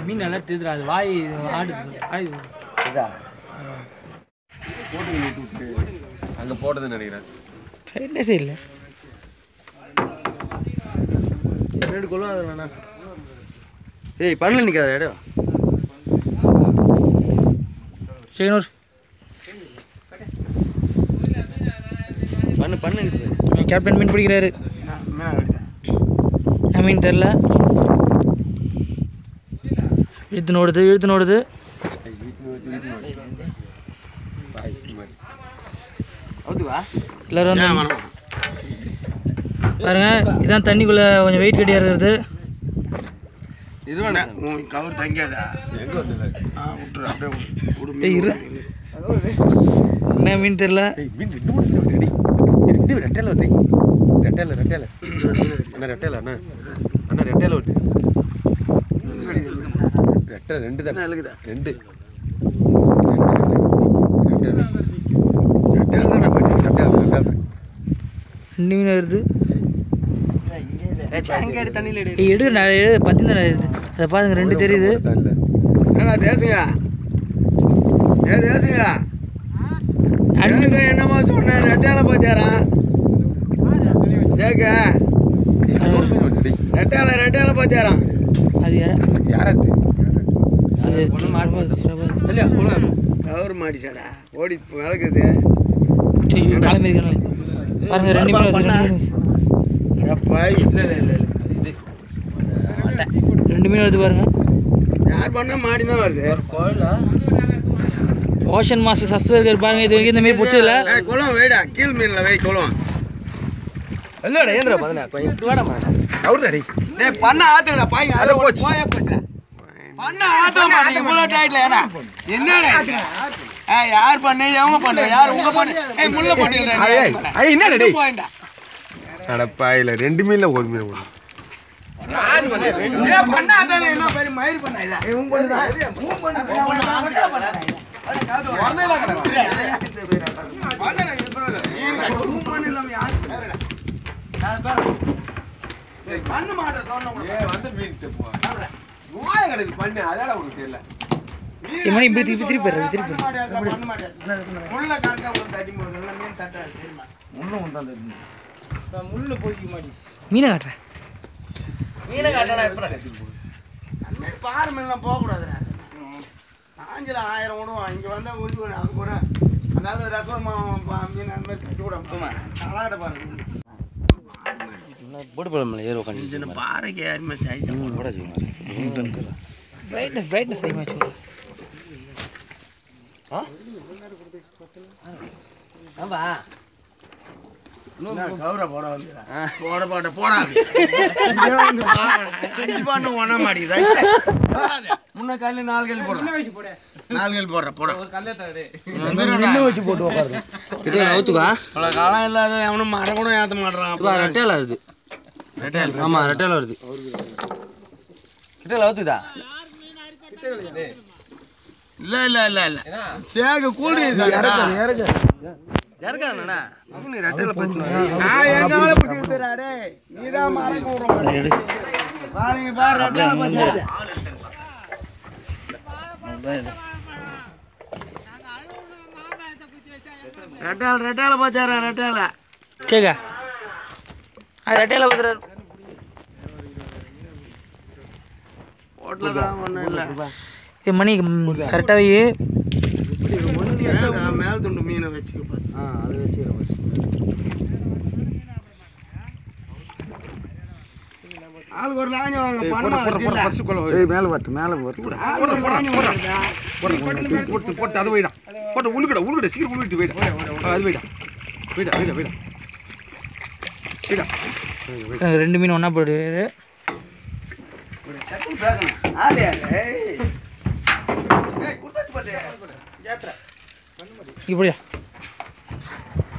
மீன் நல்லா தெரியுது அது வாய் ஆடு அங்கே போட்டதுன்னு நினைக்கிறேன் சைட்லே சைடில் ரெண்டு கொள்ளும் அது வேணா ஏய் பண்ணல நிற்காத இடம் சேனூர் பண்ணு கேப்டன் மீன் பிடிக்கிறாரு மீன் தெரில இழுத்து நோடுது எல்லாரும் வந்து பாருங்க இதான் தண்ணிக்குள்ளே கொஞ்சம் வெயிட் கட்டியாக இருக்கிறது இது வேணா கவர் தங்கியாதா விட்டுரு அப்படியே இரு என்ன மீன் தெரில ரெட்டையில வருது ரெட்டையில அண்ணா ரெட்டையில வருது ரெட்டை ரெண்டு தான் ரெண்டு ரெண்டு மீன் வருது எடு பத்தி தானே அதை பாருங்க ரெண்டு தெரியுது தேசுங்க என்னமா சொன்னேன் ரெட்டையால பார்த்தாரான் சேக்க ரெட்டையால பார்த்தாரான் அது யாராது அது கவர் மாடிச்சாடா ஓடி நடக்குது காலமே பாருங்க ரெண்டு மீன் ரெண்டு மீன் வருது பாருங்க யார் பண்ணா மாடி தான் வருது ஓஷன் மாஸ்டர் சப்ஸ்கிரைபர் பாருங்க இது வரைக்கும் இந்த மீன் பிடிச்சதில்ல குளம் வைடா கீழ் மீனில் வை குளம் இல்லடா ஏந்திரா மதனா கொஞ்சம் இப்படி வாடா மதனா அவருடாடி டேய் பண்ண ஆத்துடா பாய்ங்க அத போச்சு பண்ண ஆத்த மாட்டீங்க முள்ள டைட்ல ஏனா என்னடா யார் பண்ணே எவங்க பண்ணே யார் உங்க பண்ணே ஏய் முள்ள போட்டில்டா ஏய் என்னடா டேய் அட பாயில ரெண்டு மீன்ல ஒரு மீன் போடு யார் பண்ணே ஏய் பண்ண ஆத்த என்ன பேரு மயிர் பண்ணா இத இவங்க பண்ணுடா மூவ் பண்ணு அட காது வரனேல கடை பண்ணடா இது பண்ணல மூவ் பண்ணலாம யார் நான் பாரு ஏய் பண்ண மாட்ட சொன்னோம் ஏய் வந்து மீன் போ நோய கடைக்கு பண்ணு அதால உங்களுக்கு தெரியல மணி இப்படி திருப்பி பண்ண மாட்டேன் முள்ள கரெக்டா ஒரு தட்டி போடுறதுல மீன் தட்டாது தெரியுமா முள்ள உண்டா தெரியுமா முள்ள போய்க்க மாட்டி மீனை காட்டுறேன் மீனை காட்டடா எப்படா அண்ணே பாரு மீன்லாம் போக கூடாதுடா ஆஞ்சல 1000 ஓடுவோம் இங்க வந்தா உருவி அது கூட அதாவது ரசம் மீன் அந்த மாதிரி தட்டி விடாம அழகாட பாருங்க போட்டு போடல ஏறோ கண்டி சின்ன பாறைக்கு யாருமே சைஸ் போட செய்யுங்க பிரைட்னஸ் ஐ மேட்ச் ஆமா கௌர போட வந்துடா போட அஞ்சு பண்ணு ஒண்ணா மாடிக்குதா முன்ன கல்லு 4 கல் போடுற 4 கல் போடுற போட ஒரு கல்லே தரடே நின்னு வச்சு போட்டு உட்காருங்க கிட்ட அவுத்துவா அவ்வளவு காலம் இல்லாத அவனும் மரம் கூட ஏத்த மாட்டறான் அப்ப ரெட்டையில வருது ரெட்டையில ஆமா ரெட்டையில வருது கிட்ட அவுத்துதா இல்ல சேக கூடி இறங்க யாருக்கானடா நீ ரெட்டையில பத்தி நான் என்னால பிடி விட்டுறா டேய் நீதான் மறக்க விட மாட்டே பாருங்க பாரு ரெட்டையில பத்தி ரெட்டையில பாத்தாரா ரெட்டையில கேங்க ரெட்டையில பாத்துறாரு ஹோட்டல்ல தான் ஒண்ணு இல்ல இது மணி கரெக்டாவே மேல துண்டு மீனை வச்சுக்க ஃபர்ஸ்ட் அது வெச்சிரேன் ஃபர்ஸ்ட் ஆளுக்கு ஒரு லாஞ்ச வாங்க பணமா வச்சிரலாம் ஃபர்ஸ்ட் கொள்ள ஏய் மேல வரட்டு போட்டு அது வைடா போட்டு உள்கட சீக்கிரம் உள்விட்டு வைடா அது வைடா ரெண்டு மீன் ஒண்ணா போடுறாரு டக்கு பேசணும் ஆளே ஏய் குடுத்தாச்சு பாத்தே கேட்ற இப்படியா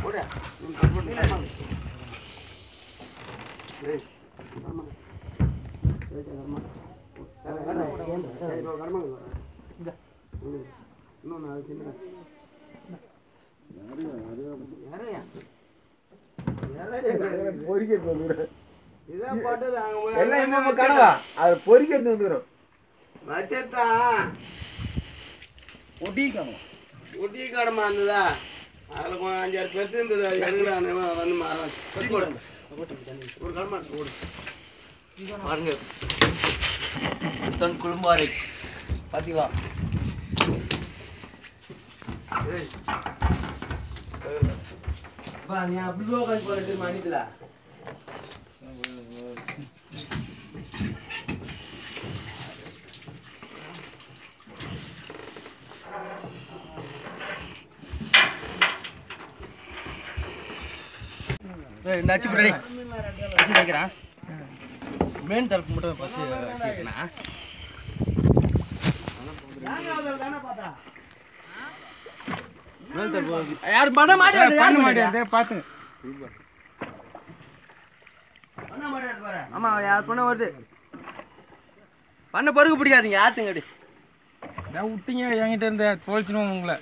போடா ஏய் இதான் போட்டது அங்க எல்லாம் என்ன கனவா அது பொறுக்கி எடுத்து வந்துக்கிறோம் வச்சதான் ஒட்டி காணும் ஒட்டி கடமா இருந்ததா அதுல கொஞ்சம் 5-6 பெருசு இருந்தது அது எடுங்கடா வந்து மாறலாம் ஒரு கடமா ஓடு பாருங்க தன் குழும்பாறை பாத்தீங்களா நீ அப்படி உட்காந்து போட்டு மணிக்கல இந்த அச்சு ரெடி அச்சு வைக்கிறேன் மெயின் தரப்பு மட்டும் ஃபர்ஸ்ட் வச்சுக்கிறேன் யார் பண்ண மாட்டேன் பாத்துங்க ஆமா யார் பண்ண வருது பண்ண பருகு பிடிக்காதீங்க ஆத்துங்க அப்படி நான் விட்டீங்க என்கிட்ட இருந்த தோல்ச்சினோம் உங்களை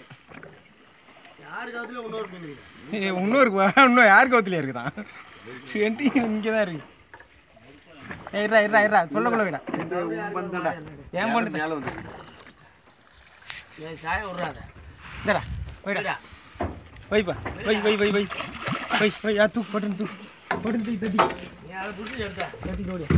யாரு கவுத்துல இன்னொரு பண்ணி இன்னும் யார் கவுத்துலயே இருக்குதான் இங்கே தான் இருக்கு இருடா சொல்லக்குள்ள விடா ஏன் பண்ணு சாய விடுறாத இந்தடா போய்டா வைப்பா வை யா தூக்கு போட்டு தூக்கி தட்டி நீ அதை பிடிச்சி எடுத்தா தட்டி ஓடியா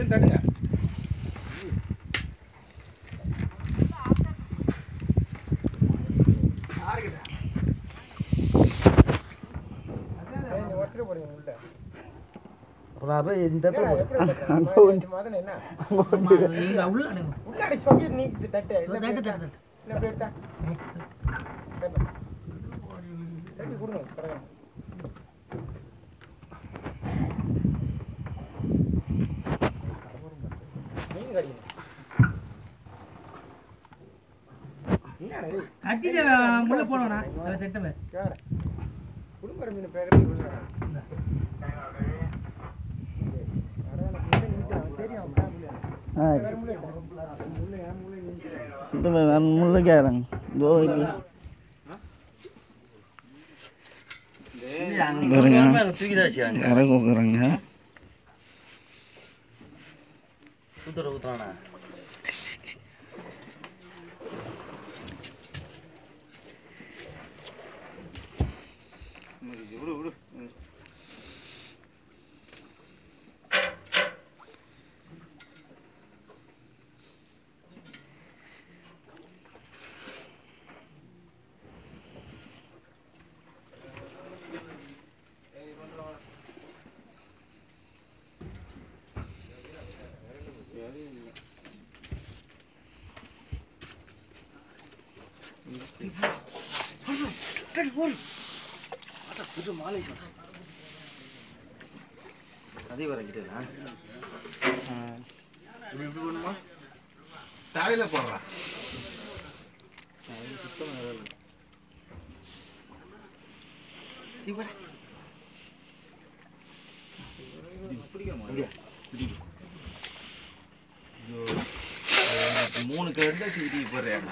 தட்டுங்க இந்த முள்ள போனோம்னா குடும்பர மீன் பேக்கெட் முள்ளுக்காரங்க தூக்கிதான் வச்சுக்கிறாங்க ஊத்துறானா அதே வரங்கிட்டா இப்படி பண்ணுமா தலையில போடுறா மூணு கருந்தா தூக்கி போடுறேன்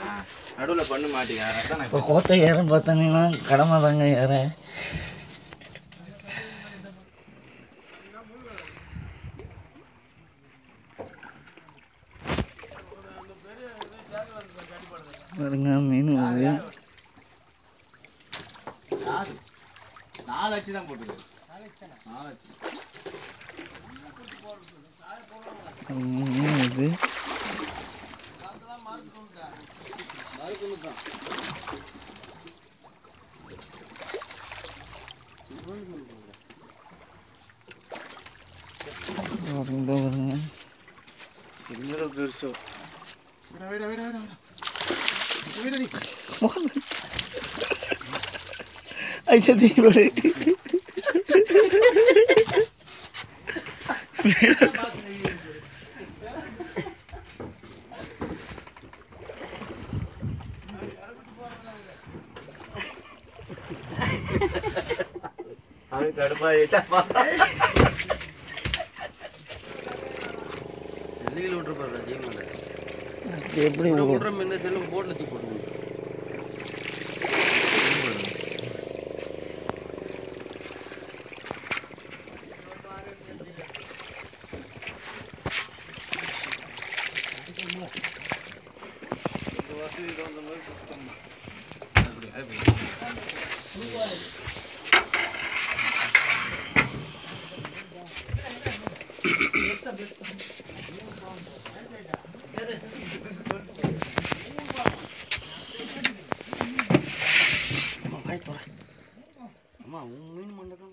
நடுவில் பண்ண மாட்டேங்க கோத்தை ஏறம் பார்த்தாங்கன்னா கடமை தாங்க ஏற பாருங்க மீன் வந்து 4 அச்சு தான் போட்டுருக்கு 4 அச்சு மீன் இது பெருசோ ஐயா தீபடி கடுப்பாயிட்டாப்பா. செல்லுகள் விட்டுருப்பாரு ஜீவனில் எப்படி விடுற முன்ன செல்லு போட்டில் தூக்கி போட்டு அம்மா உன் மீன் மண்டை தான்